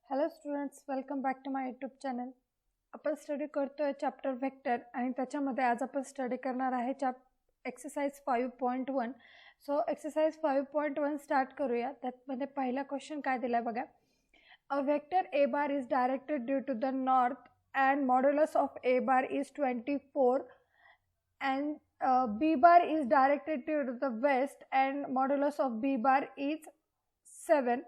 Hello students, welcome back to my YouTube channel. आपण study करतोय chapter vector आणि त्याच्यामध्ये आज आपण स्टडी करणार आहे एक्सरसाइज 5.1. सो एक्सरसाइज 5.1 स्टार्ट करूया. त्यामध्ये पहिला क्वेश्चन काय दिला आहे बघा. A vector A bar is directed due to the north and modulus of A bar is 24 and b bar is directed to the west and modulus of b bar is 7.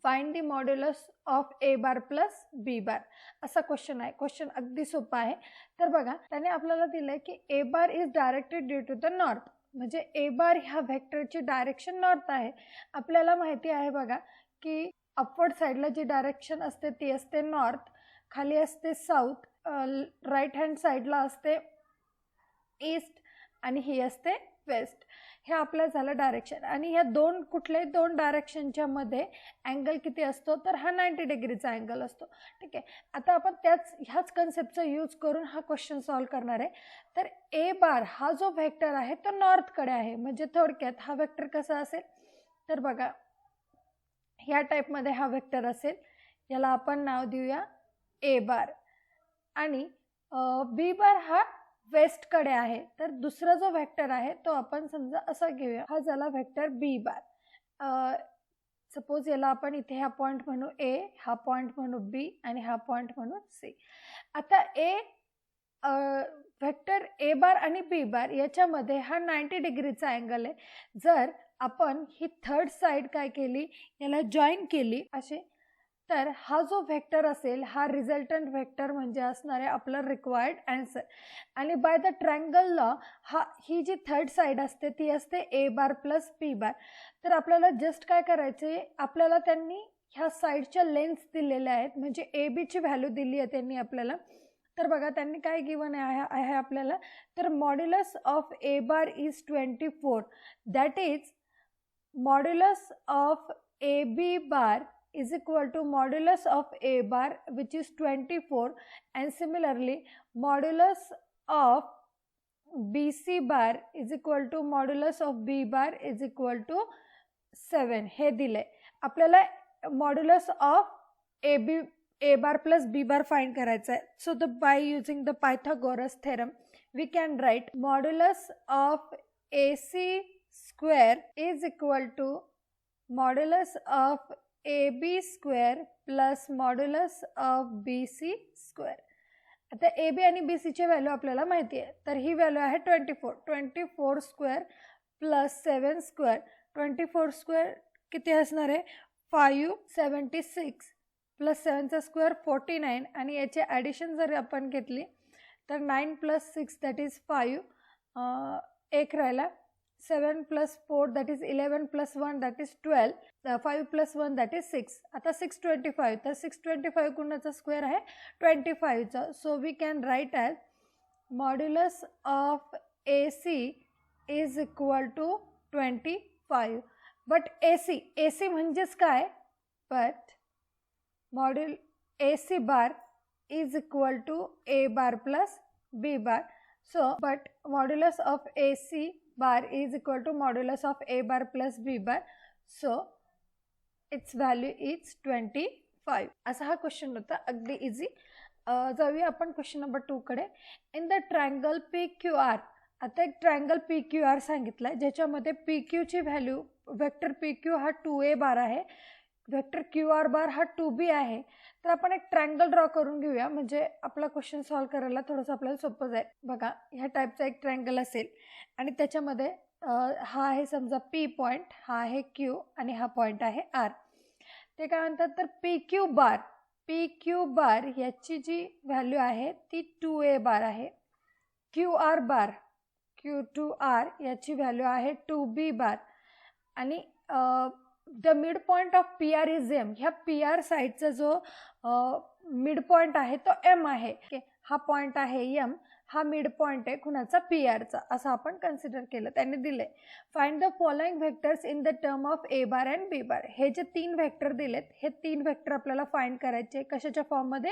Find the modulus of A bar plus B bar. असा question आहे. Question अगदी सोपा आहे. तर बघा, त्याने आपल्याला दिलं आहे की a bar is directed due to the north, म्हणजे ए बार ह्या व्हेक्टरची डायरेक्शन नॉर्थ आहे. आपल्याला माहिती आहे बघा की अपवर्ड साईडला जी डायरेक्शन असते ती असते नॉर्थ, खाली असते साऊथ, राईट हँड साईडला असते ईस्ट आणि ही असते वेस्ट. हे आपलं झालं डायरेक्शन. आणि ह्या कुठल्याही दोन डायरेक्शनच्या मध्ये अँगल किती असतो, तर हा 90 डिग्रीचा अँगल असतो. ठीक आहे. आता आपण ह्याच कन्सेप्टचा यूज करून हा क्वेश्चन सॉल्व करणार आहे. तर ए बार हा जो व्हेक्टर आहे तो नॉर्थकडे आहे. म्हणजे थोडक्यात हा व्हेक्टर कसा असेल, तर बघा ह्या टाईपमध्ये हा व्हेक्टर असेल. याला आपण नाव देऊया ए बार. आणि बी बार हा वेस्टकडे आहे. तर दुसरा जो व्हेक्टर आहे तो आपण समजा असा घेऊया. हा झाला व्हेक्टर बी बार. सपोज याला आपण इथे हा पॉईंट म्हणू ए, हा पॉईंट म्हणू बी आणि हा पॉईंट म्हणू सी. आता व्हेक्टर ए बार आणि बी बार याच्यामध्ये हा 90 डिग्रीचा अँगल आहे. जर आपण ही थर्ड साईड काय केली, याला जॉईन केली असे, तर हा जो व्हेक्टर असेल हा रिझल्टंट व्हेक्टर म्हणजे असणार आहे आपलं रिक्वायर्ड आन्सर. आणि बाय द ट्रायंगल लॉ ही जी थर्ड साईड असते ती असते ए बार प्लस बी बार. तर आपल्याला जस्ट काय करायचं आहे, आपल्याला त्यांनी ह्या साईडच्या लेन्थ दिलेल्या आहेत, म्हणजे ए बीची व्हॅल्यू दिली आहे त्यांनी आपल्याला. तर बघा त्यांनी काय गिवन आहे आपल्याला, तर modulus of A bar is 24. That is modulus of A B bar is equal to modulus of a bar which is 24, and similarly modulus of bc bar is equal to modulus of b bar is equal to 7. हे दिले आपल्याला. Modulus of A bar plus B bar find करायचं आहे. So by using the Pythagoras theorem we can write modulus of AC square is equal to modulus of AB square plus modulus of BC square. आता AB आणि BC ची value आपल्याला माहिती आहे. तर ही value आहे 24 स्क्वेअर प्लस 7 स्क्वेअर. 24 स्क्वेअर किती असणार आहे, 576 प्लस 7चा स्क्वेअर 49. आणि याचे ॲडिशन जर आपण घेतली तर 9 प्लस 6 दॅट इज 5. एक राहिला. 7 plus 4 that is 11 plus 1 that is 12. 5 plus 1 that is 6. आता 625. तर 625 कुणाचा स्क्वेअर आहे, 25चा. So we can write as modulus of AC is equal to 25. But AC म्हणजेच काय, but AC bar is equal to a bar plus B bar. So but modulus of AC bar is equal to modulus of a bar plus b bar, so its value is 25. असा हा question होता, अगदी easy. जाऊया आपण question number 2 कडे. In the triangle PQR. आता एक triangle PQR सांगितलाय ज्याच्यामध्ये PQ ची व्हॅल्यू, वेक्टर PQ हा 2a बार आहे, वेक्टर QR बार हा 2b आहे. तर आपण एक ट्रायंगल ड्रॉ करून घेऊया, म्हणजे आपला क्वेश्चन सॉल्व करायला थोडंसं आपल्याला सोपं जाईल. बघा ह्या टाईपचा एक ट्रायंगल असेल आणि त्याच्यामध्ये हा आहे समजा P पॉईंट, हा आहे Q आणि हा पॉईंट आहे R. ते काय म्हणतात, तर PQ बार याची जी व्हॅल्यू आहे ती 2a बार आहे. QR बार Q2R याची व्हॅल्यू आहे 2b बार. आणि the mid point of PR is M. ह्या PR साईडचा जो मिड पॉईंट आहे तो M आहे. हा पॉईंट आहे M, हा मिड पॉईंट आहे कुणाचा, PRचा. असं आपण कन्सिडर केलं, त्यांनी दिले. Find the following vectors in the term of A bar and B bar. हे जे 3 व्हेक्टर दिलेत, हे 3 व्हेक्टर आपल्याला फाइंड करायचे कशाच्या फॉर्ममध्ये,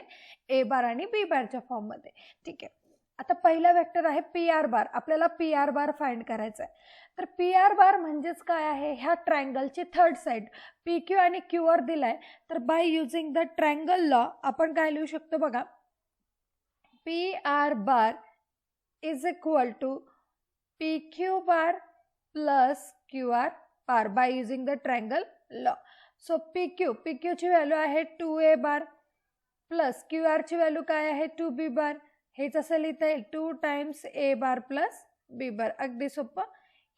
ए बार आणि बी बारच्या फॉर्ममध्ये. ठीक आहे. आता पहिला वेक्टर आहे पी आर बार, आपल्याला पी आर बार फाइंड करायचा आहे. तर पी आर बार म्हणजेच काय आहे, ह्या ट्रायंगलची थर्ड साइड पी क्यू आणि क्यू आर दिलाय. तर by using the triangle law आपण काय लिहू शकतो बघा, P R bar is equal to P Q bar plus Q R bar by using the triangle law. So P Q ची value आहे 2a bar plus Q R ची value काय आहे 2b बार. हेच असं लिहिता येईल 2 times a bar plus b बार. अगदी सोपं.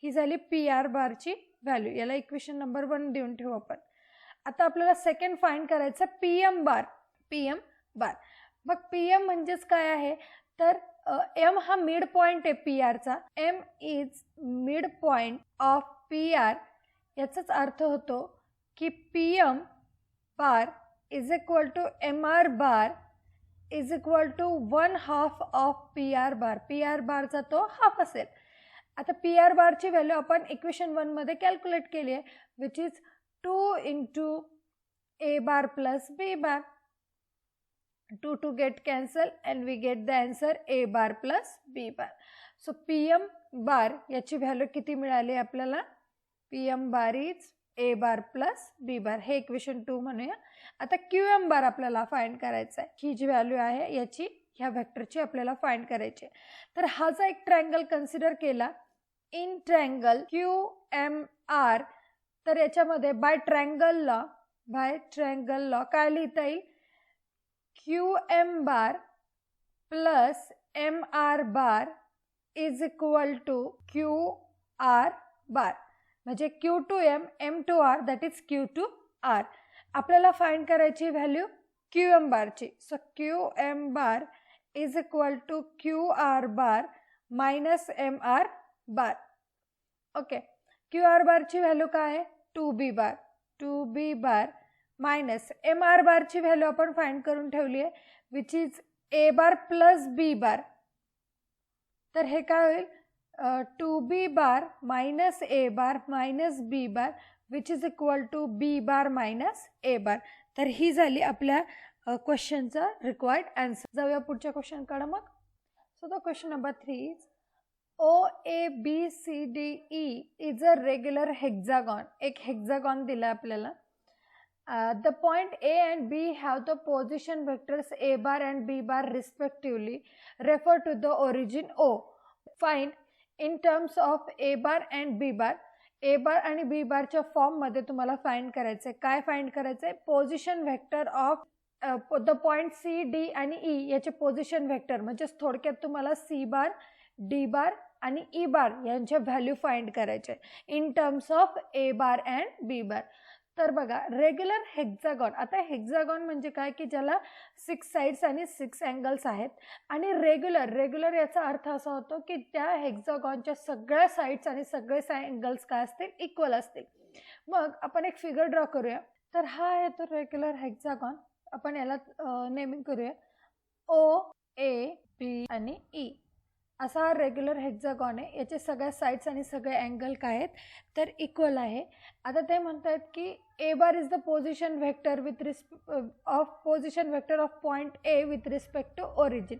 ही झाली पी आर बारची व्हॅल्यू. याला इक्वेशन नंबर 1 देऊन ठेवू आपण. आता आपल्याला सेकंड फाइंड करायचं पीएम बार. मग पीएम म्हणजेच काय आहे, तर एम हा मिड पॉइंट आहे पी आरचा. M is mid point of P R. याचाच अर्थ होतो की PM bar is equal to M R bar is equal to 1/2 of P R bar. P R बारचा तो हाफ असेल. आता पी आर बारची व्हॅल्यू आपण इक्वेशन 1 मध्ये कॅल्क्युलेट केली आहे, which is 2 into A bar plus B bar. 2 get cancel and we get the answer a bar plus b bar. So pm bar याची व्हॅल्यू किती मिळाली आपल्याला, pm bar is a bar plus b bar. हे equation 2 म्हणूया. आता qm bar आपल्याला find करायचा आहे. ही जी व्हॅल्यू आहे याची, ह्या वेक्टरची आपल्याला फाइंड करायची आहे. तर हा जो एक ट्रायंगल कन्सिडर केला, इन ट्रायंगल QMR, तर याच्यामध्ये बाय ट्रायंगल लॉ काय लिहिता येईल, QM bar plus MR bar is equal to QR bar. म्हणजे Q to M, M to R, that is Q to R. आपल्याला फाइंड करायची व्हॅल्यू QM बारची. So QM bar is equal to QR bar minus MR bar. Okay, QR बारची value काय आहे 2B bar minus MR बारची value आपण find करून ठेवली आहे, which is A bar plus B bar. तर हे काय होईल 2B bar minus A bar minus B bar which is equal to B bar minus A bar. तर ही झाली आपल्या क्वेश्चनचा रिक्वायर्ड आन्सर. जाऊया पुढच्या क्वेश्चनकडे मग. So the question number 3 is OABCDE is a regular hexagon. एक हेक्सागॉन दिला आपल्याला. The point A and B have the position vectors A bar and B bar respectively. Refer to the origin O. Find in terms of A bar and B bar. A bar आणि B bar च्या form मध्ये तुम्हाला find करायचंय. काय find करायचंय, position vector of the point C, D आणि E याचे position vector. म्हणजे थोडक्यात तुम्हाला C बार, D बार आणि E बार यांचे व्हॅल्यू फाइंड करायचे in terms of A bar and B bar. तर बघा, रेग्युलर हेक्सागॉन. आता हेक्सागॉन म्हणजे काय की ज्याला 6 साइड्स आणि 6 अँगल्स आहेत. आणि रेग्युलर याचा अर्थ असा होतो की त्या हेक्सागॉनच्या सगळ्या साइड्स आणि सगळे अँगल्स काय असतील, इक्वल असतील. मग आपण एक फिगर ड्रॉ करूया. तर हा आहे तो रेग्युलर हेक्सागॉन. आपण याला नेमिंग करूया OAB आणि E. असा हा रेग्युलर हेक्सागॉन आहे. याचे सगळ्या साइड्स आणि सगळे अँगल काय आहेत तर इक्वल आहे. आता ते म्हणतात की A bar is the position vector of point A with respect to origin.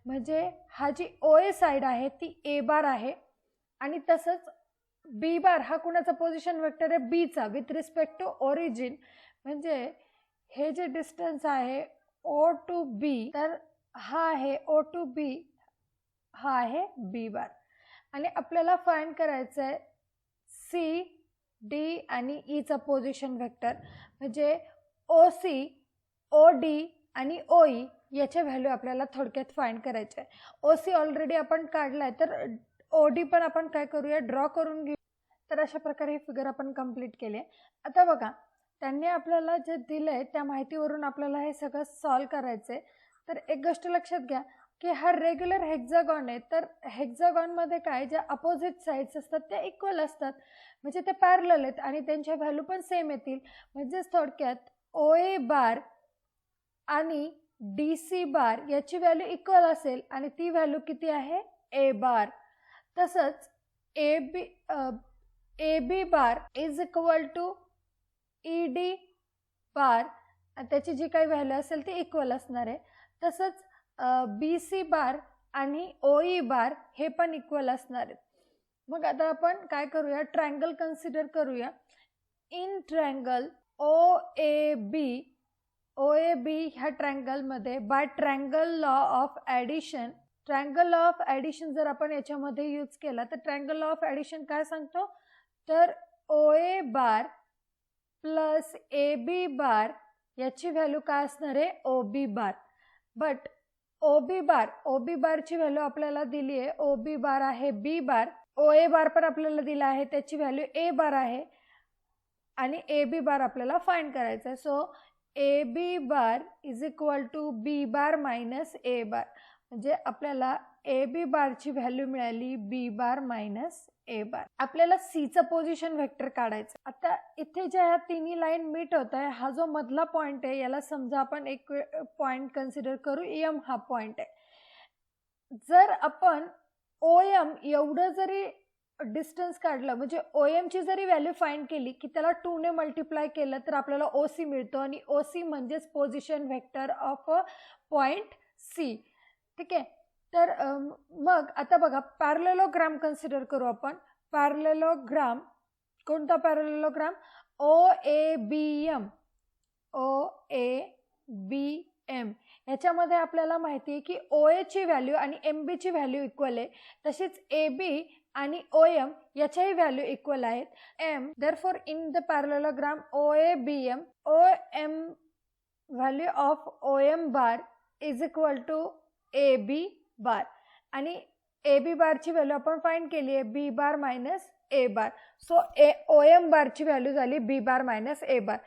म्हणजे हा जी OA साइड आहे ती A बार आहे आणि तसंच B बार हा कुणाचा पोझिशन व्हेक्टर आहे, B चा विथ रिस्पेक्ट टू ओरिजिन. म्हणजे हे जे डिस्टन्स आहे O टू B, तर हा आहे O टू B, हा आहे B बार. आणि आपल्याला फाइंड करायचं आहे C, D आणि E चा पोझिशन व्हेक्टर. म्हणजे OC, OD आणि OE याचे व्हॅल्यू आपल्याला थोडक्यात फाइंड करायचे आहे. OC ऑलरेडी आपण काढलाय, तर OD पण आपण काय करूया, ड्रॉ करून घेऊ. तर अशा प्रकारे ही फिगर आपण कंप्लीट केली. आता बघा, त्यांनी आपल्याला जे दिलंय त्या माहितीवरून आपल्याला हे सगळं सॉल्व करायचंय. तर एक गोष्ट लक्षात घ्या की हा रेग्युलर हेक्सागॉन आहे. तर हेक्सागॉनमध्ये काय, ज्या अपोजिट साइड्स असतात त्या इक्वल असतात. म्हणजे ते पॅरलल आहेत आणि त्यांच्या व्हॅल्यू पण सेम येतील. म्हणजेच थोडक्यात OA बार आणि DC बार याची व्हॅल्यू इक्वल असेल आणि ती व्हॅल्यू किती आहे A बार. तसंच AB bar is equal to ED bar, त्याची जी काही व्हॅल्यू असेल ती इक्वल असणार आहे. तसंच BC बार आणि OE बार हे पण इक्वल असणार आहेत. मग आता आपण काय करूया, ट्रायंगल कन्सिडर करूया. इन ट्रायंगल OAB ह्या ट्रायंगलमध्ये by triangle law of addition, triangle law of addition जर आपण याच्यामध्ये यूज केला तर ट्रायंगल लॉ ऑफ ॲडिशन काय सांगतो, तर OA बार प्लस AB बार याची व्हॅल्यू काय असणार आहे, OB बार. बट OB बारची व्हॅल्यू आपल्याला दिली आहे, OB बार आहे B बार, OA बार पण आपल्याला दिला आहे, त्याची व्हॅल्यू A बार आहे आणि AB बार आपल्याला फाइंड करायचा आहे. So AB bar is equal to B bar minus A bar, म्हणजे आपल्याला AB बारची व्हॅल्यू मिळाली B bar minus A bar. आपल्याला C चं पोझिशन वेक्टर काढायचं. आता इथे ज्या ह्या तिन्ही लाईन मीट होत आहे, हा जो मधला पॉइंट आहे याला समजा आपण एक पॉइंट कन्सिडर करू, M हा पॉइंट आहे. जर आपण OM एवढं जरी डिस्टन्स काढलं, म्हणजे OM ची जरी व्हॅल्यू फाइंड केली की त्याला 2 ने मल्टिप्लाय केलं तर आपल्याला OC मिळतो आणि OC म्हणजेच position vector of point C. ठीक आहे. तर मग आता बघा पॅरलेलोग्राम कन्सिडर करू आपण. पॅरलेलोग्राम कोणता पॅरलेलोग्राम, OABM याच्यामध्ये आपल्याला माहिती आहे की OA ची व्हॅल्यू आणि MB ची व्हॅल्यू इक्वल आहे, तशीच AB आणि OM याच्याही व्हॅल्यू इक्वल आहेत. therefore in the parallelogram OABM, OM value of OM bar is equal to AB bar आणि AB बारची व्हॅल्यू आपण फाइंड केली आहे B bar minus A bar. So OM बारची व्हॅल्यू झाली B bar minus A bar.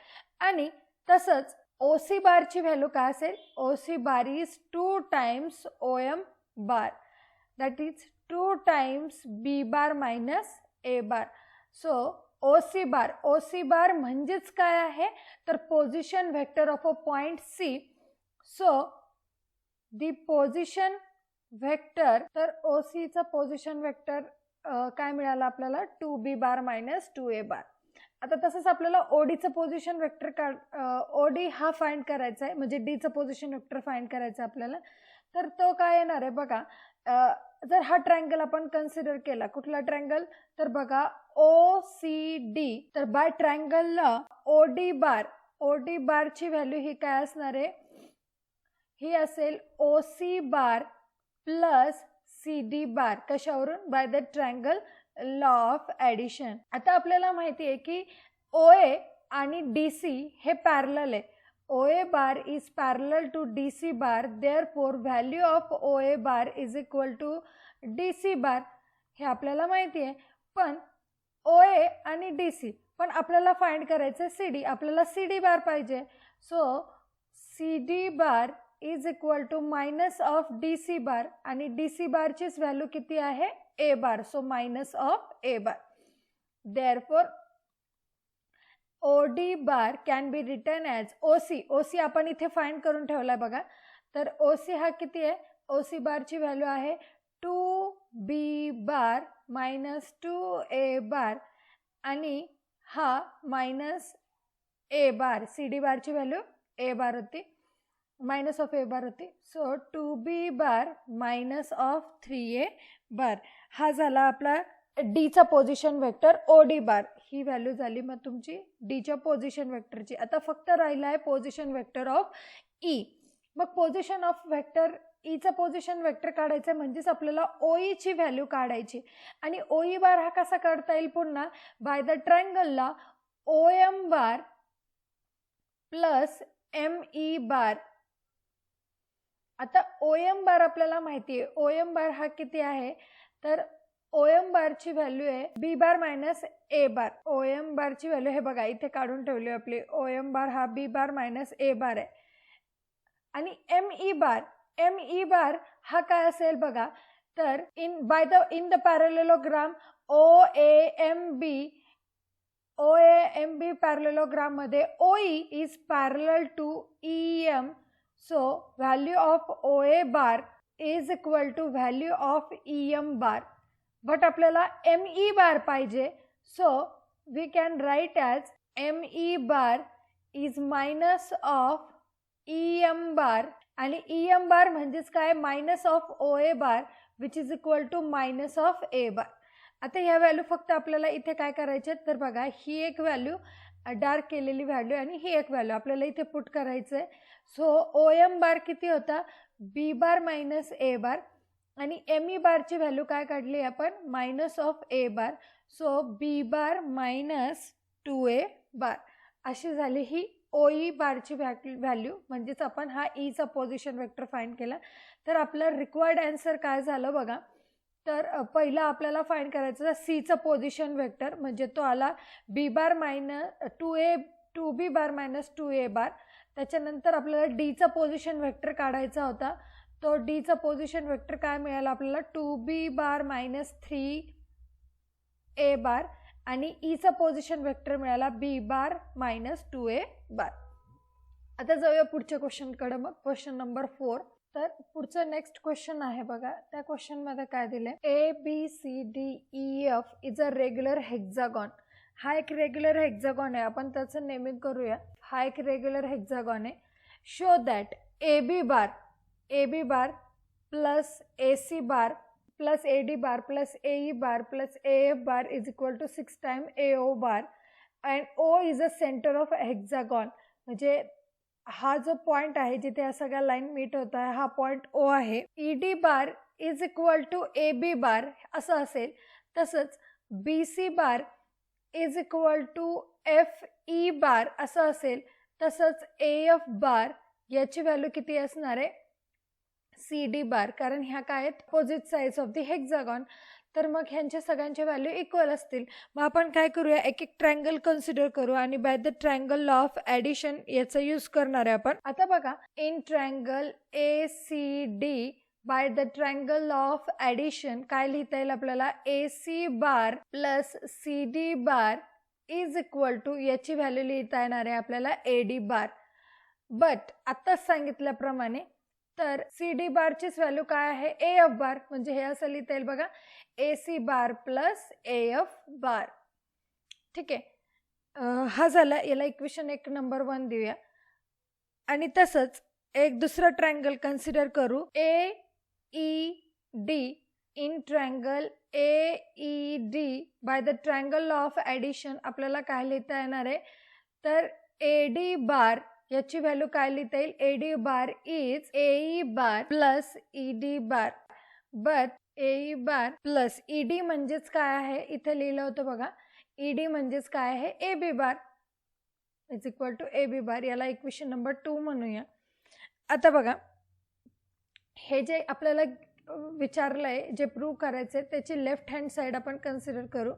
आणि तसंच OC बारची व्हॅल्यू काय असेल, OC bar is 2 times OM bar, that is 2 times B bar minus A bar. So OC बार म्हणजेच काय आहे, तर position vector of a point C. So the position vector, तर OC चा पोझिशन वेक्टर काय मिळालं आपल्याला, 2B बार मायनस 2A बार. आता तसंच आपल्याला OD चं पोझिशन वेक्टर OD हा फाइंड करायचा आहे, म्हणजे D चं पोझिशन वेक्टर फाइंड करायचं आपल्याला. तर तो काय येणार आहे बघा, जर हा ट्रायंगल आपण कन्सिडर केला, कुठला ट्रायंगल, तर बघा OCD, तर बाय ट्रायंगलला OD बारची व्हॅल्यू ही काय असणार आहे, ही असेल OC बार प्लस CD बार. कशावरून, bye the triangle law of addition. आता आपल्याला माहिती आहे की OA आणि DC हे पॅरलल आहे. OA bar is parallel to DC bar, therefore value of OA bar is equal to DC bar. हे आपल्याला माहिती आहे. पण OA आणि DC, पण आपल्याला फाइंड करायचं आहे CD, आपल्याला CD बार पाहिजे. So CD bar is equal to minus of DC bar आणि DC बारचीच व्हॅल्यू किती आहे, A bar. So minus of A bar. Therefore OD bar can be written as OC आपण इथे फाइंड करून ठेवलाय बघा. तर OC हा किती आहे, OC बारची व्हॅल्यू आहे 2B बार मायनस 2A बार आणि हा मायनस A बार. CD बारची व्हॅल्यू A बार होती, मायनस ऑफ A बार होती. So 2B bar minus of 3A बार. हा झाला आपला D चा पोझिशन वेक्टर. OD बार ही व्हॅल्यू झाली मग तुमची D च्या पोझिशन वेक्टरची. आता फक्त राहिला आहे पोझिशन वेक्टर ऑफ E. मग पोझिशन ऑफ वेक्टर E चा पोझिशन वेक्टर काढायचं म्हणजेच आपल्याला OE ची व्हॅल्यू काढायची. आणि OE बार हा कसा काढता येईल, पुन्हा बाय द ट्रायंगलला OM bar plus ME bar. आता OM बार आपल्याला माहिती आहे, OM बार हा किती आहे, तर OM बारची व्हॅल्यू आहे B bar minus A bar. OM बारची व्हॅल्यू हे बघा इथे काढून ठेवली आपली. OM बार हा B bar minus A bar आहे. आणि ME बार हा काय असेल बघा, तर in the parallelogram OAMB parallelogram मध्ये OE is parallel to EM. So value of OA bar is equal to value of EM bar. But आपल्याला ME बार पाहिजे. So we can write as ME bar is minus of EM bar आणि EM bar म्हणजेच काय minus of OA bar which is equal to minus of A बार. आता ह्या value फक्त आपल्याला इथे काय करायचे तर बघा ही एक व्हॅल्यू डार्क केलेली व्हॅल्यू आणि ही एक व्हॅल्यू आपल्याला इथे पुट करायचं आहे. सो OM बार किती होता B bar minus A bar आणि ME बारची व्हॅल्यू काय काढली आपण minus of A bar. So B bar minus 2A बार अशी झाली ही OE बारची व्हॅल्यू. म्हणजेच आपण हा ईचा पोझिशन वेक्टर फाइंड केला. तर आपलं रिक्वायर्ड आन्सर काय झालं बघा. तर पहिला आपल्याला फाइंड करायचं सीचं पोझिशन वेक्टर म्हणजे तो आला B bar minus 2B bar minus 2A बार. त्याच्यानंतर आपल्याला डीचा पोझिशन वेक्टर काढायचा होता. तो डीचा पोझिशन वेक्टर काय मिळाला आपल्याला 2B बार मायनस 3A बार आणि ईचा पोझिशन वेक्टर मिळाला B बार मायनस 2A बार. आता जाऊया पुढच्या क्वेश्चनकडे. मग क्वेश्चन नंबर 4. तर पुढचं नेक्स्ट क्वेश्चन आहे बघा. त्या क्वेश्चनमध्ये काय दिले ABCDEF is a regular hexagon. हा एक रेग्युलर हेक्झागॉन आहे. आपण त्याचं नेमिंग करूया. हा एक रेग्युलर हेक्झागॉन आहे. Show that AB bar plus AC bar plus AD bar plus AE bar plus AF bar is equal to 6 time AO bar and O is a center of hexagon. म्हणजे हा जो point आहे जिथे या सगळ्या line meet होत आहे हा पॉइंट O आहे. ED bar is equal to AB bar असं असेल. तसंच BC bar is equal to FE bar असं असेल. तसंच AF बार याची व्हॅल्यू किती असणार आहे CD बार. कारण ह्या काय आहेत opposite sides of the hexagon. तर मग ह्यांच्या सगळ्यांच्या व्हॅल्यू इक्वल असतील. मग आपण काय करूया एक एक ट्रायंगल कन्सिडर करू आणि by the triangle law of addition याचा यूज करणार आहे आपण. आता बघा in triangle ACD by the triangle law of addition काय लिहिता येईल आपल्याला AC bar plus CD bar is equal to याची व्हॅल्यू लिहिता येणार आहे आपल्याला AD बार. बट आत्ताच सांगितल्याप्रमाणे तर CD बारचीच व्हॅल्यू काय आहे AF बार. म्हणजे हे असं लिहिता येईल बघा AC बार प्लस AF बार. ठीक आहे. हा झाला. याला इक्वेशन 1 देऊया. आणि तसंच एक दुसरं ट्रायंगल कन्सिडर करू AED in triangle AED bye the triangle law of addition आपल्याला काय लिहिता येणार आहे तर AD बार याची व्हॅल्यू काय लिहिता येईल AD bar is AE bar plus ED bar. But AE bar plus ED म्हणजेच काय आहे इथे लिहिलं होतं बघा ED म्हणजेच काय आहे AB bar is equal to AB bar. याला इक्वेशन नंबर 2 म्हणूया. आता बघा हे जे आपल्याला विचारलंय जे प्रूव्ह करायचं त्याची लेफ्ट हँड साईड आपण कन्सिडर करू.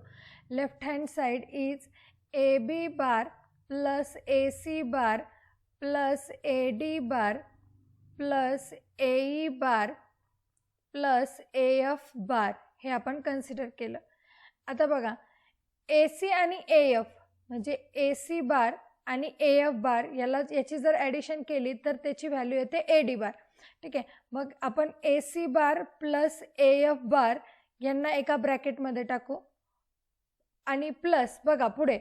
Left hand side is AB bar plus AC bar plus AD bar plus AE bar plus AF बार हे आपण कन्सिडर केलं. आता बघा AC आणि AF म्हणजे AC बार आणि AF बार याची जर ॲडिशन केली तर त्याची व्हॅल्यू येते AD बार. ठीक आहे. मग आपण AC बार प्लस AF बार यांना एका ब्रॅकेटमध्ये टाकू आणि प्लस बघा पुढे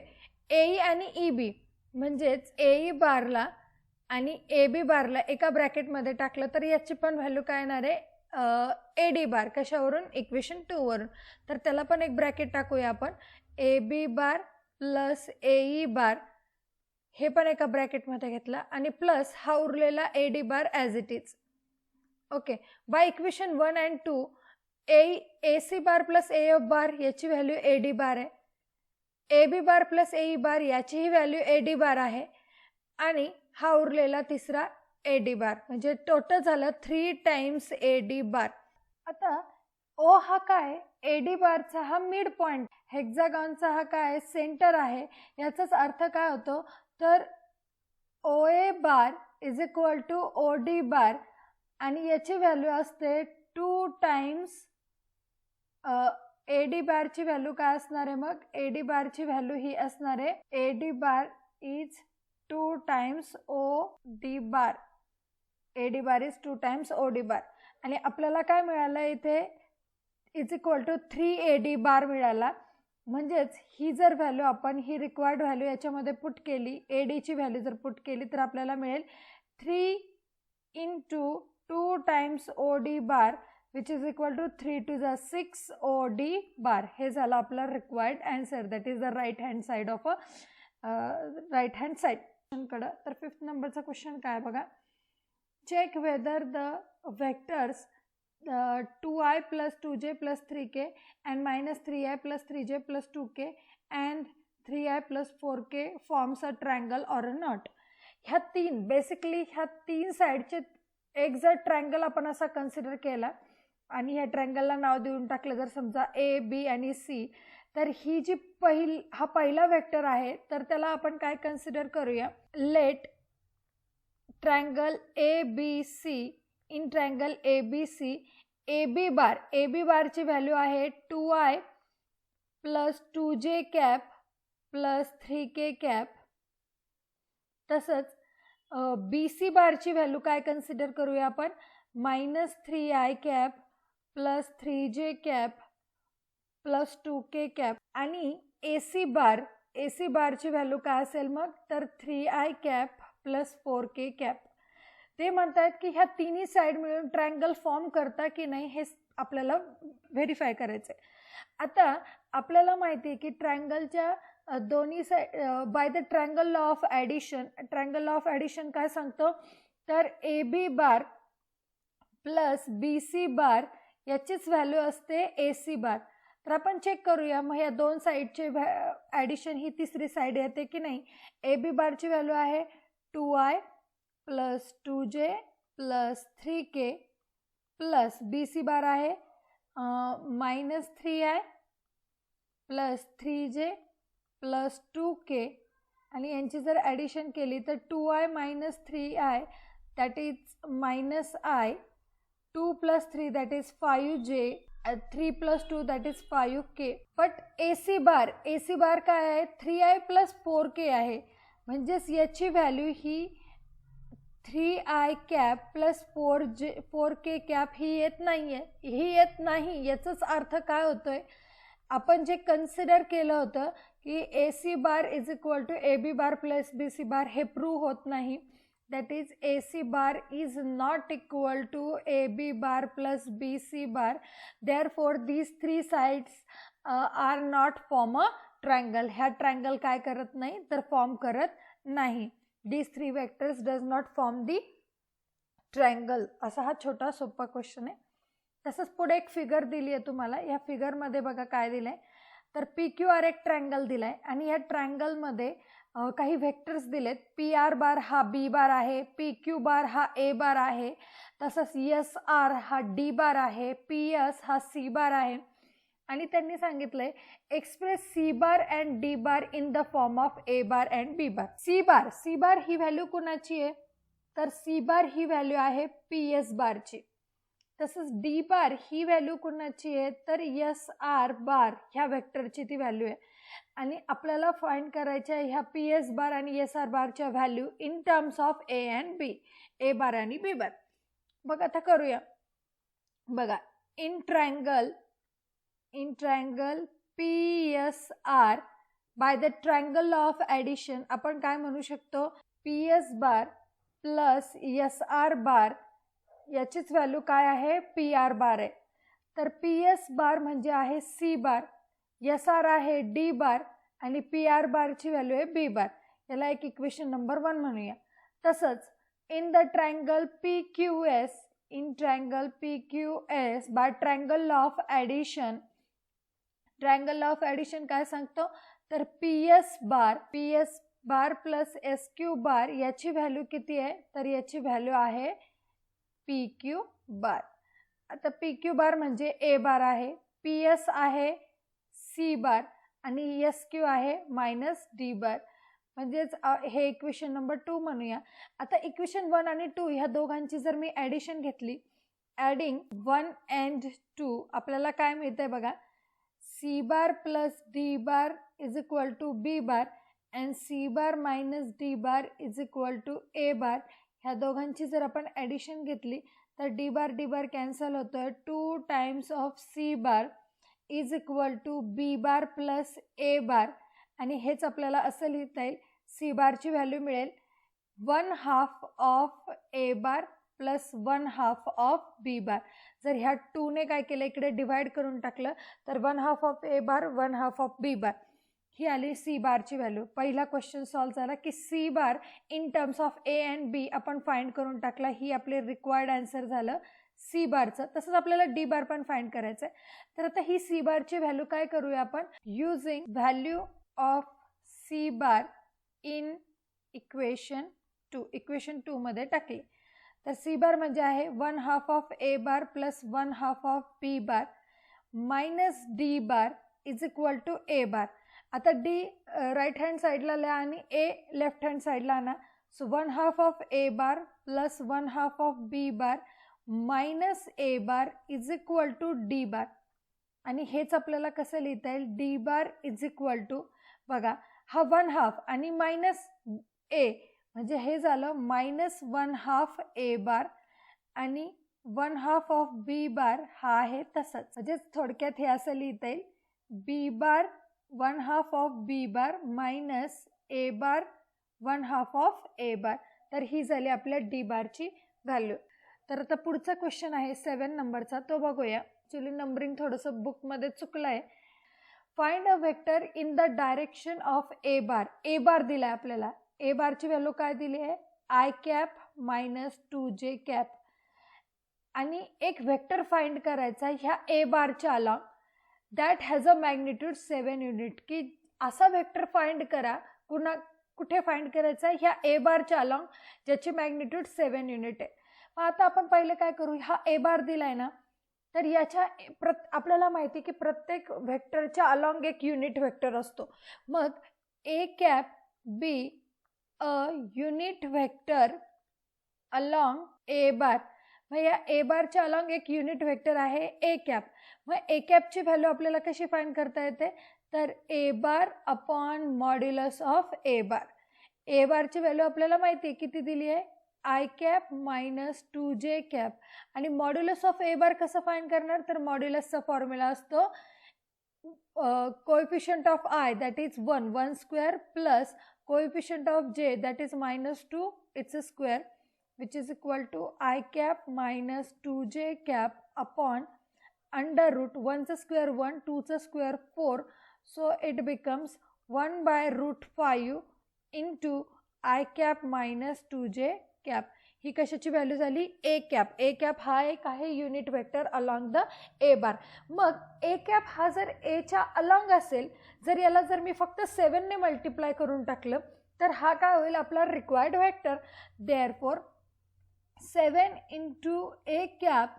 AE आणि EB म्हणजेच AE बारला आणि AB बारला एका ब्रॅकेटमध्ये टाकलं तर याची पण व्हॅल्यू काय येणार आहे AD बार. कशावरून इक्वेशन 2 वरून. तर त्याला पण एक ब्रॅकेट टाकूया आपण AB बार प्लस AE बार हे पण एका ब्रॅकेटमध्ये घेतला आणि प्लस हा उरलेला AD bar as it is. Okay. By equation 1 and 2 AC bar plus AF बार याची व्हॅल्यू AD बार आहे. AB बार प्लस AE बार याचीही व्हॅल्यू AD बार आहे आणि हा उरलेला तिसरा AD बार म्हणजे टोटल झालं 3 टाइम्स AD बार. आता O हा काय AD बारचा हा मिड पॉइंट हेक्झागॉनचा हा काय सेंटर आहे. याचाच अर्थ काय होतो तर OA bar is equal to OD bar आणि याची व्हॅल्यू असते 2 टाइम्स AD बारची व्हॅल्यू काय असणार आहे मग AD बारची व्हॅल्यू ही असणार आहे AD bar is 2 times OD bar. AD bar is 2 times OD bar आणि आपल्याला काय मिळालं इथे इज इक्वल टू 3 AD बार मिळाला. म्हणजेच ही जर व्हॅल्यू आपण ही रिक्वायर्ड व्हॅल्यू याच्यामध्ये पुट केली AD ची व्हॅल्यू जर पुट केली तर आपल्याला मिळेल 3 into 2 times OD bar which is equal to 3 to the 6 OD bar. हे झालं आपलं required answer, that is the right hand side of a right hand side. तर 5th नंबरचा क्वेश्चन काय बघा. Check whether the vectors 2i plus 2j plus 3k and minus 3i plus 3j plus 2k and 3i plus 4k forms a triangle or not. ह्या तीन basically ह्या तीन साइडचे एक जर ट्रायंगल आपण असा कन्सिडर केला आणि ह्या ट्रायंगलला नाव देऊन टाकलं जर समजा ए बी आणि सी, तर ही जी हा पहिला वेक्टर आहे तर त्याला आपण काय कन्सिडर करूया. Let triangle A B C in triangle A B C A B बारची व्हॅल्यू आहे 2i plus 2j cap plus 3k cap. तसंच बी सी बारची व्हॅल्यू काय कन्सिडर करूया आपण, minus 3i cap plus 3j cap plus 2k cap. आणि ए C बारची value काय असेल मग, तर 3i cap plus 4k cap. ते म्हणतात की ह्या तिन्ही साईड मिळून ट्रायंगल फॉर्म करता की नाही हे आपल्याला व्हेरीफाय करायचं आहे. आता आपल्याला माहिती आहे की ट्रायंगलच्या दोन्ही side by the triangle law of addition काय सांगतो, तर ए B bar plus B C बार याचीच व्हॅल्यू असते ए सी बार. तर आपण चेक करूया मग या दोन साईडचे ॲडिशन ही तिसरी साईड येते की नाही. ए बी बारची व्हॅल्यू आहे 2i plus 2j plus 3k plus B C bar आहे minus 3i plus 3j plus 2k आणि यांची जर ॲडिशन केली तर 2i minus 3i that is minus i, 2 plus 3 that is 5j, 3 plus 2 that is 5k. But A C bar काय आहे 3i plus 4k आहे, म्हणजेच याची व्हॅल्यू ही 3i cap plus 4k cap ही येत नाही. याचाच अर्थ काय होतोय, आपण जे कन्सिडर केलं होतं की A C bar is equal to A B bar plus B C bar हे प्रूव्ह होत नाही. That is A C bar is not equal to A B bar plus B C bar. Therefore these three sides are not form a triangle. ह्या triangle काय करत नाही तर form करत नाही. These three vectors does not form the triangle. असा हा छोटा सोपा क्वेश्चन आहे. तसंच पुढे एक फिगर दिली आहे तुम्हाला. या फिगरमध्ये बघा काय दिलंय, तर पी क्यू आर एक ट्रायंगल दिलाय आणि या ट्रायंगलमध्ये काही व्हेक्टर्स दिलेत. पी आर बार हा बी बार आहे, पी क्यू बार हा ए बार आहे, तसंच एस आर हा डी बार आहे, पी एस हा सी बार आहे. आणि त्यांनी सांगितलंय express C bar and D bar in the form of A bar and B bar. C bar ही व्हॅल्यू कुणाची आहे, तर सी बार ही व्हॅल्यू आहे पी एस बारची. तसंच डी बार ही व्हॅल्यू कुणाची आहे, तर एस आर बार ह्या व्हेक्टरची ती व्हॅल्यू आहे. आणि आपल्याला फाइंड करायच्या ह्या पी एस बार आणि एस आर बारच्या value in terms of a and b, a bar आणि बी बार. बघा आता करूया. बघा in triangle PSR by the triangle law of addition आपण काय म्हणू शकतो, PS bar plus SR bar याचीच व्हॅल्यू काय आहे PR बार आहे. तर PS बार म्हणजे आहे C बार, SR आहे D बार आणि PR बारची व्हॅल्यू आहे B बार. याला एक इक्वेशन नंबर 1 म्हणूया. तसंच in the triangle PQS by triangle law of addition काय सांगतो, तर PS bar plus SQ bar याची व्हॅल्यू किती आहे, तर याची व्हॅल्यू आहे PQ बार. आता PQ बार म्हणजे A बार आहे, PS आहे C बार आणि SQ आहे मायनस D बार. म्हणजेच हे इक्वेशन नंबर 2 म्हणूया. आता इक्वेशन 1 आणि 2 ह्या दोघांची जर मी ॲडिशन घेतली, ॲडिंग 1 अँड 2 आपल्याला काय मिळतंय बघा, C bar plus D bar is equal to B bar and C bar minus D bar is equal to A bar. ह्या दोघांची जर आपण ॲडिशन घेतली तर D बार कॅन्सल होतोय. 2 times of C bar is equal to B bar plus A bar. आणि हेच आपल्याला असं लिहिता येईल, C बारची व्हॅल्यू मिळेल 1/2 of A bar plus 1/2 of B bar. जर ह्या 2ने काय केलं इकडे डिवाइड करून टाकलं तर 1/2 of A bar 1/2 of B bar ही आली सी बारची व्हॅल्यू. पहिला क्वेश्चन सॉल्व्ह झाला की c bar in terms of a and b आपण फाइंड करून टाकला. ही आपले रिक्वायर्ड आन्सर झालं सी बारचं. तसंच आपल्याला डी बार पण फाइंड करायचं आहे. तर आता ही सी बारची व्हॅल्यू काय करूया आपण, using value of c bar in equation 2 मध्ये टाकली. तर सी बार म्हणजे आहे 1/2 of A bar plus 1/2 of B bar minus d bar is equal to a bar. आता डी राईट हँड साईडला लिहा आणि ए लेफ्ट हँड साईडला आणा. So 1/2 of A bar plus 1/2 of B bar minus A bar is equal to D bar. आणि हेच आपल्याला कसं लिहिता येईल, डी बार इज इक्वल टू, बघा हा 1/2 आणि मायनस ए म्हणजे हे झालं मायनस 1/2 ए बार आणि 1/2 ऑफ बी बार हा आहे तसंच. म्हणजे थोडक्यात हे असं लिहिता येईल b bar 1/2 of B bar minus A bar 1/2 of A bar. तर ही झाली आपल्या डी बारची व्हॅल्यू. तर आता पुढचा क्वेश्चन आहे 7 नंबरचा, तो बघूया. ॲक्च्युली नंबरिंग थोडंसं बुकमध्ये चुकलं आहे. Find a vector in the direction of A bar. A bar दिला आहे आपल्याला. ए बारची व्हॅल्यू काय दिली आहे, i cap minus 2j cap. आणि एक वेक्टर फाइंड करायचा ह्या ए बारच्या along that has a magnitude 7 unit. की असा वेक्टर फाइंड करा, कुठे फाइंड करायचा, ह्या ए बारच्या अलॉंग ज्याची मॅग्निट्यूड 7 युनिट आहे. मग आता आपण पहिले काय करू, हा ए बार दिलाय ना, तर याच्या आपल्याला माहिती की प्रत्येक वेक्टरच्या अलॉंग एक युनिट वेक्टर असतो. मग a cap be a unit vector along a bar. मग या ए बारच्या अलॉंग एक युनिट वेक्टर आहे ए कॅप. मग ए कॅपची व्हॅल्यू आपल्याला कशी फाइंड करता येते, तर ए bar upon modulus of A bar. ए बारची व्हॅल्यू आपल्याला माहिती आहे किती दिली आहे, i cap minus 2j cap. आणि मॉड्युलस ऑफ ए बार कसं फाइंड करणार, तर मॉड्युलसचा फॉर्म्युला असतो coefficient of I that is 1 square plus coefficient of j that is -2 its square which is equal to I cap minus 2j cap upon under root 1चा square 1 2चा square 4. So it becomes 1 by root 5 into I cap minus 2j cap. ही कशाची value झाली, A cap. A cap हा एक आहे unit vector along the a bar. मग a cap हा जर एच्या along असेल, जर मी फक्त 7ने मल्टिप्लाय करून टाकलं तर हा काय होईल, आपला required vector. Therefore 7 into a cap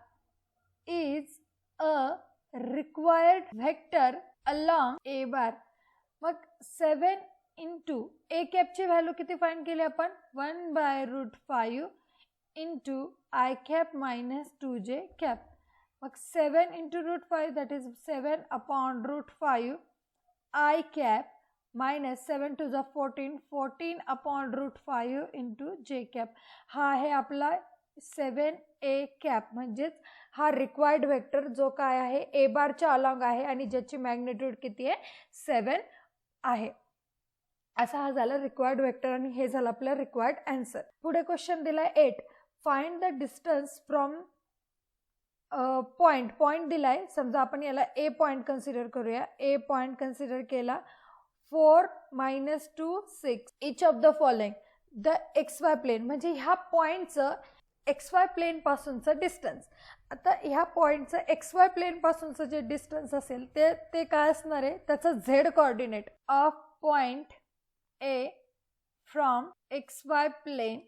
is a required vector along a bar. मग 7 into ए कॅपची व्हॅल्यू किती फाइंड केली आपण, 1 by root 5 into I cap minus 2j cap. मग 7 into root 5 that is 7 upon root 5 I cap minus 7 to the 14 upon root 5 into j cap. हा आहे आपला 7a cap. म्हणजेच हा रिक्वायर्ड वेक्टर जो काय आहे ए बारच्या अलॉंग आहे आणि ज्याची मॅग्निट्यूड किती आहे 7 आहे. असा हा झाला रिक्वायर्ड वेक्टर आणि हे झालं आपलं रिक्वायर्ड आन्सर. पुढे क्वेश्चन दिलाय 8. Find the distance from point दिलाय. समजा आपण याला ए पॉइंट कन्सिडर करूया. ए पॉइंट कन्सिडर केला 4 - 2 6 each of the following the XY plane. म्हणजे ह्या पॉइंटचं XY प्लेन पासूनचं डिस्टन्स. आता ह्या पॉइंटचं XY प्लेन पासूनचं जे डिस्टन्स असेल ते काय असणार आहे, त्याचं Z coordinate of point A from XY plane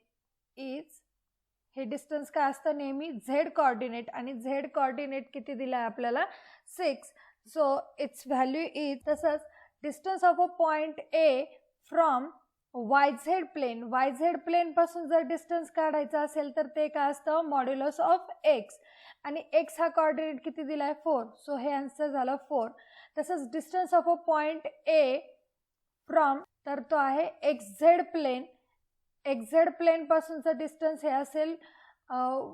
is, हे डिस्टन्स काय असतं नेहमी झेड कोऑर्डिनेट. आणि झेड कोऑर्डिनेट किती दिला आहे आपल्याला 6. सो इट्स व्हॅल्यू इज, तसंच distance of a point A from YZ plane. YZ plane पासून जर डिस्टन्स काढायचा असेल तर ते काय असतं, मॉड्युलस ऑफ x. आणि x हा कोऑर्डिनेट किती दिला आहे 4. सो हे आन्सर झालं 4. तसंच distance of a point A from, तर तो आहे XZ प्लेन. XZ प्लेन पासूनचं डिस्टन्स हे असेल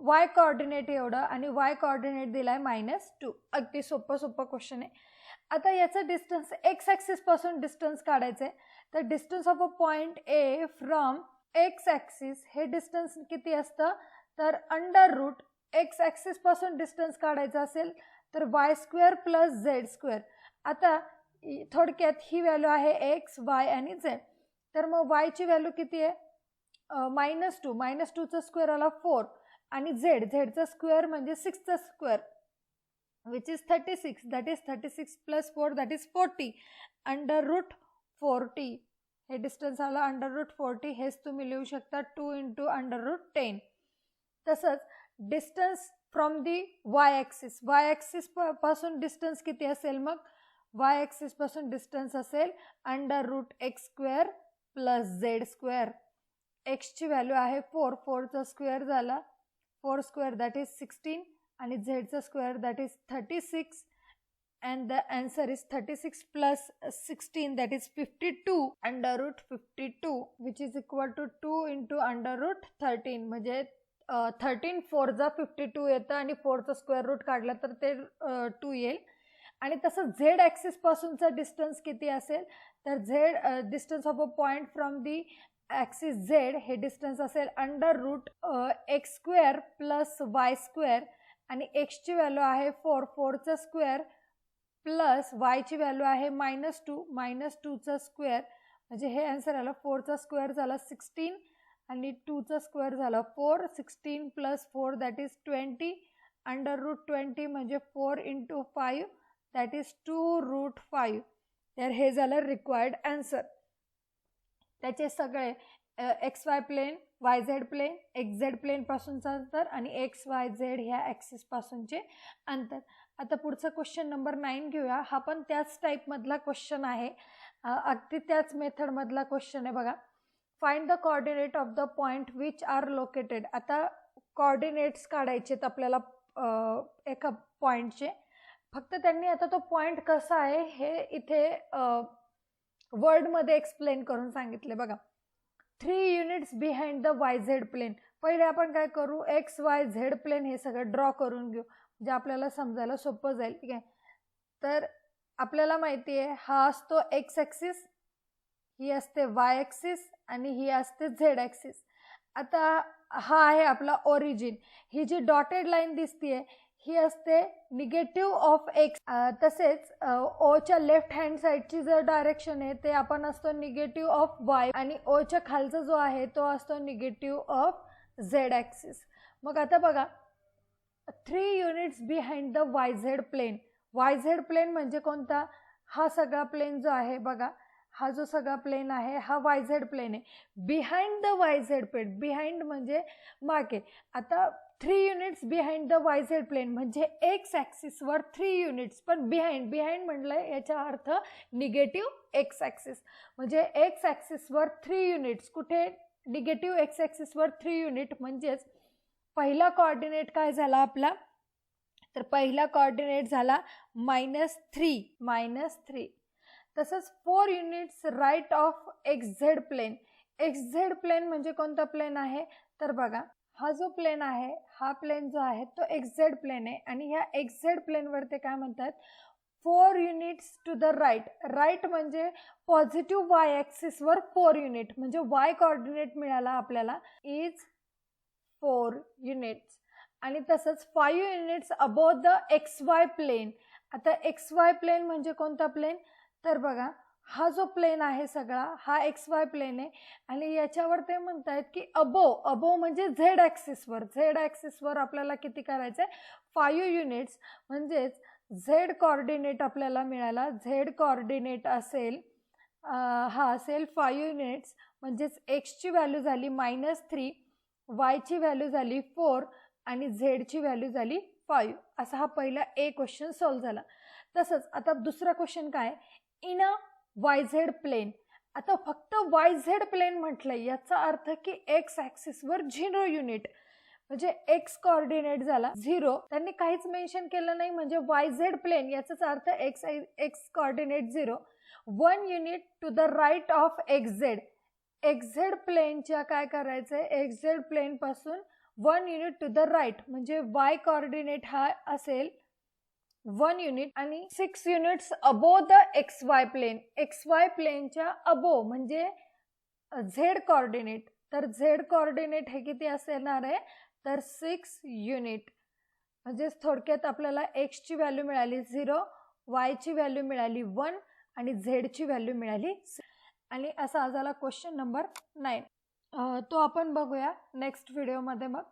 y कोऑर्डिनेट एवढं आणि y कोऑर्डिनेट दिलाय -2. अगदी सोपं क्वेश्चन आहे. आता याचं डिस्टन्स x ॲक्सिस पासून डिस्टन्स काढायचं आहे. तर distance of a point A from x axis हे डिस्टन्स किती असतं, तर अंडर रूट एक्स ॲक्सिस पासून डिस्टन्स काढायचं असेल तर Y square plus Z square. आता थोडक्यात ही व्हॅल्यू आहे एक्स, वाय आणि झेड. तर मग वायची व्हॅल्यू किती आहे, -2. -2चा स्क्वेअर आला 4 आणि झेडचा स्क्वेअर म्हणजे 6चा square which is 36. That is 36 plus 4 that is 40. Under root 40 हे डिस्टन्स आला अंडर रूट 40. हेच तुम्ही लिहू शकता 2 इंटू अंडर रूट 10. तसंच distance from the Y axis, Y axis पासून डिस्टन्स किती असेल, मग वाय ॲक्सिस पासून डिस्टन्स असेल under root X square plus Z square. एक्सची व्हॅल्यू आहे 4, 4चा स्क्वेअर झाला 4 स्क्वेअर दॅट इज 16 आणि झेडचा square that is 36 and the answer is 36 plus 16 that is 52 under root 52 which is equal to 2 into under root 13. म्हणजे 13 4 जा 52 येतं आणि 4चा स्क्वेअर रूट काढला तर ते 2 येईल. आणि तसं झेड ॲक्सिस पासूनचा डिस्टन्स किती असेल, तर Z distance of a point from the axis Z हे डिस्टन्स असेल under root X square plus Y square आणि एक्सची व्हॅल्यू आहे 4, 4चा स्क्वेअर प्लस वायची व्हॅल्यू आहे -2, -2चा स्क्वेअर म्हणजे हे आन्सर आलं 4चा स्क्वेअर झाला 16 आणि 2चा स्क्वेअर झाला 4. 16 plus 4 that is 20 under root 20 म्हणजे 4 इंटू 5 दॅट इज 2 रूट 5. तर हे झालं रिक्वायर्ड आन्सर. त्याचे सगळे X Y plane, Y Z plane, X Z प्लेनपासूनचं अंतर आणि एक्स वाय झेड ह्या ॲक्सिसपासूनचे अंतर. आता पुढचा क्वेश्चन नंबर 9 घेऊया. हा पण त्याच टाईपमधला क्वेश्चन आहे, अगदी त्याच मेथडमधला क्वेश्चन आहे बघा. Find the coordinate of the point which are located. आता कोऑर्डिनेट्स काढायचेत आपल्याला एका पॉईंटचे. फक्त त्यांनी आता तो पॉईंट कसा आहे हे इथे वर्डमध्ये एक्सप्लेन करून सांगितले बघा. 3 units behind the Y Z plane. पहिले आपण काय करू, एक्स वाय झेड प्लेन हे सगळं ड्रॉ करून घेऊ म्हणजे आपल्याला समजायला सोपं जाईल. ठीक आहे, तर आपल्याला माहिती आहे हा असतो एक्स ॲक्सिस, ही असते वाय ॲक्सिस आणि ही असते झेड ॲक्सिस. आता हा आहे आपला ओरिजिन. ही जी डॉटेड लाईन दिसतीये ही असते निगेटिव्ह ऑफ एक्स. तसेच ओच्या लेफ्ट हँड साईडची जर डायरेक्शन आहे ते आपण असतो निगेटिव्ह ऑफ वाय आणि ओच्या खालचा जो आहे तो असतो निगेटिव्ह ऑफ झेड ॲक्सिस. मग आता बघा 3 units behind the Y Z plane. Y Z plane म्हणजे कोणता, हा सगळा प्लेन जो आहे बघा, हा जो सगळा प्लेन आहे हा वाय झेड प्लेन आहे. Behind the Y Z plane, behind म्हणजे मागे. आता 3 units behind the Y Z plane म्हणजे एक्स ॲक्सिसवर 3 युनिट्स, पण बिहाइंड म्हटलं याचा अर्थ निगेटिव्ह एक्स ॲक्सिस. म्हणजे एक्स ॲक्सिसवर 3 युनिट्स, कुठे निगेटिव्ह एक्स ॲक्सिसवर 3 युनिट. म्हणजेच पहिला कोऑर्डिनेट काय झाला आपला, तर पहिला कोऑर्डिनेट झाला -3. तसंच 4 units right of X Z plane. X Z plane म्हणजे कोणता प्लेन आहे, तर बघा हा जो प्लेन आहे हा प्लेन जो आहे तो एक्स झेड प्लेन आहे आणि ह्या एक्स झेड प्लेनवर ते काय म्हणतात 4 units to the right. Right म्हणजे पॉझिटिव्ह वाय ॲक्सिसवर 4 युनिट म्हणजे वाय कोऑर्डिनेट मिळाला आपल्याला इज 4 युनिट्स. आणि तसंच 5 units above the X Y plane. आता एक्स वाय प्लेन म्हणजे कोणता प्लेन, तर बघा हा जो प्लेन आहे सगळा हा एक्स वाय प्लेन आहे आणि याच्यावर ते म्हणतात की अबोव म्हणजे झेड ॲक्सिसवर आपल्याला किती करायचं आहे 5 युनिट्स. म्हणजेच झेड कोऑर्डिनेट आपल्याला मिळाला. झेड कोऑर्डिनेट असेल हा असेल 5 युनिट्स. म्हणजेच एक्सची व्हॅल्यू झाली -3, वायची व्हॅल्यू झाली 4 आणि झेडची व्हॅल्यू झाली 5. असा हा पहिला ए क्वेश्चन सॉल्व्ह झाला. तसंच आता दुसरा क्वेश्चन काय, in a Y Z plane. आता फक्त वाय झेड प्लेन म्हटलं याचा अर्थ की एक्स ॲक्सिसवर 0 युनिट म्हणजे एक्स कोऑर्डिनेट झाला 0. त्यांनी काहीच मेन्शन केलं नाही म्हणजे वाय झेड प्लेन याचाच अर्थ X coordinate 0. 1 unit to the right of X Z. X Z प्लेनच्या काय करायचं आहे, एक्स झेड प्लेन पासून 1 युनिट टू द राईट म्हणजे वाय कोऑर्डिनेट हा असेल 1 युनिट आणि 6 units above the X Y plane. X Y प्लेनच्या अबोव म्हणजे झेड कोऑर्डिनेट. तर झेड कोऑर्डिनेट हे किती असणार आहे, तर 6 युनिट. म्हणजेच थोडक्यात आपल्याला एक्सची व्हॅल्यू मिळाली 0, वायची व्हॅल्यू मिळाली 1 आणि झेडची व्हॅल्यू मिळाली 6. आणि असा झाला क्वेश्चन नंबर 9. तो आपण बघूया नेक्स्ट व्हिडिओमध्ये मग.